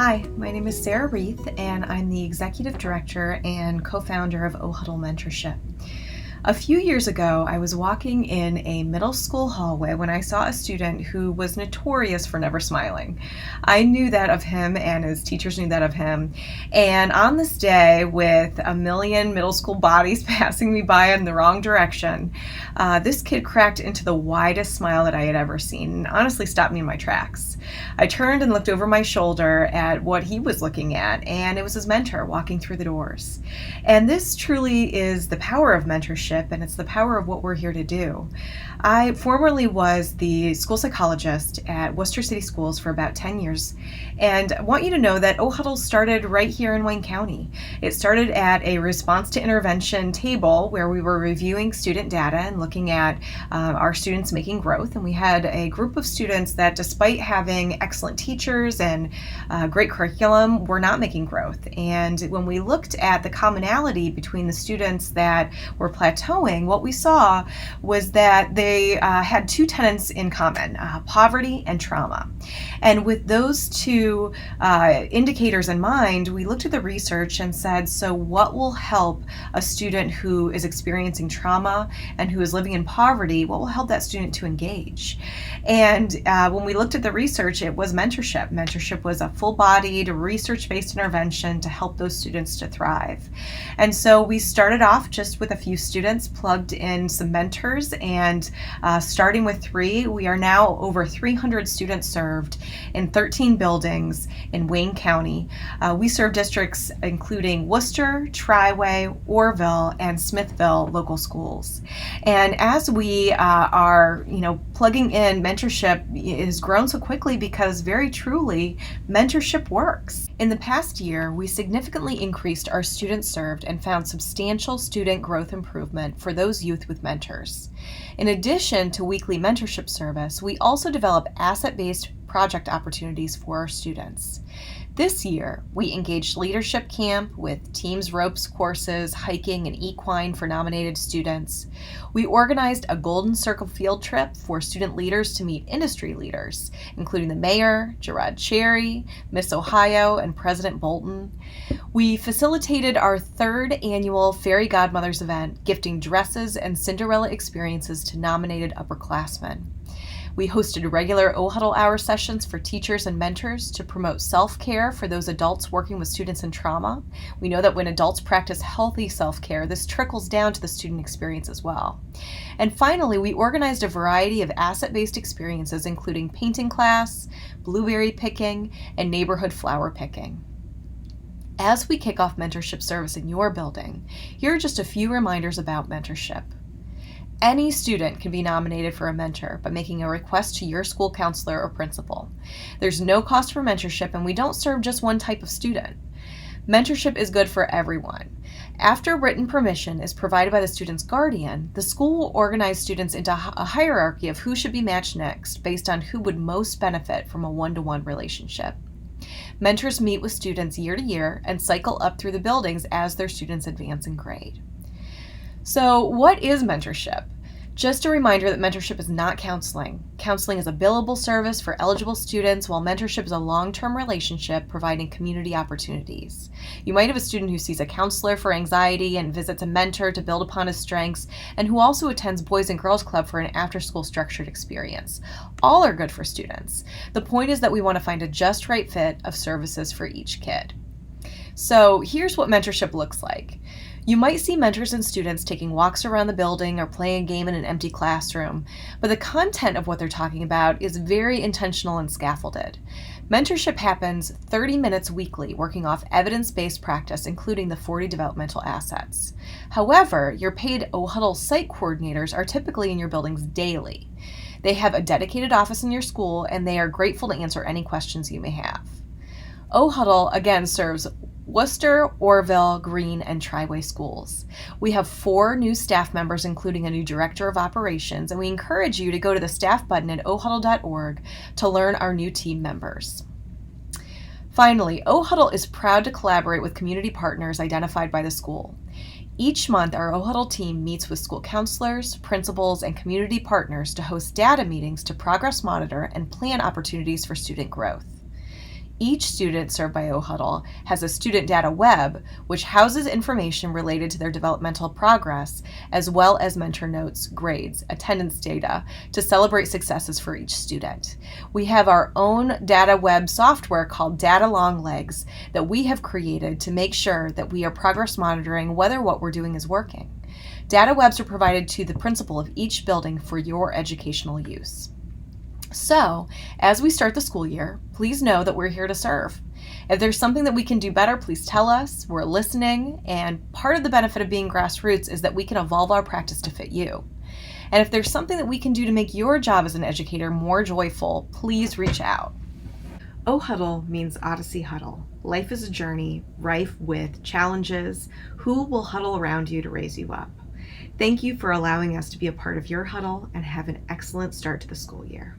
Hi, my name is Sarah Reith, and I'm the Executive Director and co-founder of OHuddle Mentorship. A few years ago, I was walking in a middle school hallway when I saw a student who was notorious for never smiling. I knew that of him, and his teachers knew that of him. And on this day, with a million middle school bodies passing me by in the wrong direction, this kid cracked into the widest smile that I had ever seen, and honestly stopped me in my tracks. I turned and looked over my shoulder at what he was looking at, and it was his mentor walking through the doors. And this truly is the power of mentorship, and it's the power of what we're here to do. I formerly was the school psychologist at Worcester City Schools for about 10 years, and I want you to know that OHuddle started right here in Wayne County. It started at a response to intervention table where we were reviewing student data and looking at our students making growth, and we had a group of students that, despite having excellent teachers and great curriculum, were not making growth. And when we looked at the commonality between the students that were plateauing, what we saw was that they had two tenets in common, poverty and trauma. And with those two indicators in mind, we looked at the research and said, so what will help a student who is experiencing trauma and who is living in poverty? What will help that student to engage? And when we looked at the research, it was mentorship. Mentorship was a full-bodied, research-based intervention to help those students to thrive. And so we started off just with a few students, plugged in some mentors, and starting with 3, we are now over 300 students served in 13 buildings in Wayne County. We serve districts including Worcester, Triway, Orrville, and Smithville local schools. And as we are, plugging in, mentorship has grown so quickly because very truly, mentorship works. In the past year, we significantly increased our students served and found substantial student growth improvement for those youth with mentors. In addition to weekly mentorship service, we also develop asset-based project opportunities for our students. This year, we engaged leadership camp with teams ropes courses, hiking, and equine for nominated students. We organized a Golden Circle field trip for student leaders to meet industry leaders, including the mayor, Gerard Cherry, Miss Ohio, and President Bolton. We facilitated our 3rd annual Fairy Godmothers event, gifting dresses and Cinderella experiences to nominated upperclassmen. We hosted regular OHuddle hour sessions for teachers and mentors to promote self-care for those adults working with students in trauma. We know that when adults practice healthy self-care, this trickles down to the student experience as well. And finally, we organized a variety of asset-based experiences, including painting class, blueberry picking, and neighborhood flower picking. As we kick off mentorship service in your building, here are just a few reminders about mentorship. Any student can be nominated for a mentor by making a request to your school counselor or principal. There's no cost for mentorship, and we don't serve just one type of student. Mentorship is good for everyone. After written permission is provided by the student's guardian, the school will organize students into a hierarchy of who should be matched next based on who would most benefit from a one-to-one relationship. Mentors meet with students year to year and cycle up through the buildings as their students advance in grade. So what is mentorship? Just a reminder that mentorship is not counseling. Counseling is a billable service for eligible students, while mentorship is a long-term relationship providing community opportunities. You might have a student who sees a counselor for anxiety and visits a mentor to build upon his strengths, and who also attends Boys and Girls Club for an after-school structured experience. All are good for students. The point is that we want to find a just right fit of services for each kid. So here's what mentorship looks like. You might see mentors and students taking walks around the building or playing a game in an empty classroom, but the content of what they're talking about is very intentional and scaffolded. Mentorship happens 30 minutes weekly, working off evidence-based practice, including the 40 developmental assets. However, your paid OHuddle site coordinators are typically in your buildings daily. They have a dedicated office in your school, and they are grateful to answer any questions you may have. OHuddle, again, serves Worcester, Orrville, Greene, and Triway schools. We have 4 new staff members, including a new director of operations, and we encourage you to go to the staff button at ohuddle.org to learn our new team members. Finally, OHuddle is proud to collaborate with community partners identified by the school. Each month, our OHuddle team meets with school counselors, principals, and community partners to host data meetings to progress monitor and plan opportunities for student growth. Each student served by OHuddle has a student data web, which houses information related to their developmental progress, as well as mentor notes, grades, attendance data to celebrate successes for each student. We have our own data web software called Data Long Legs that we have created to make sure that we are progress monitoring whether what we're doing is working. Data webs are provided to the principal of each building for your educational use. So, as we start the school year, please know that we're here to serve. If there's something that we can do better, please tell us. We're listening, and part of the benefit of being grassroots is that we can evolve our practice to fit you. And if there's something that we can do to make your job as an educator more joyful, please reach out. OHuddle means Odyssey Huddle. Life is a journey, rife with challenges. Who will huddle around you to raise you up? Thank you for allowing us to be a part of your huddle, and have an excellent start to the school year.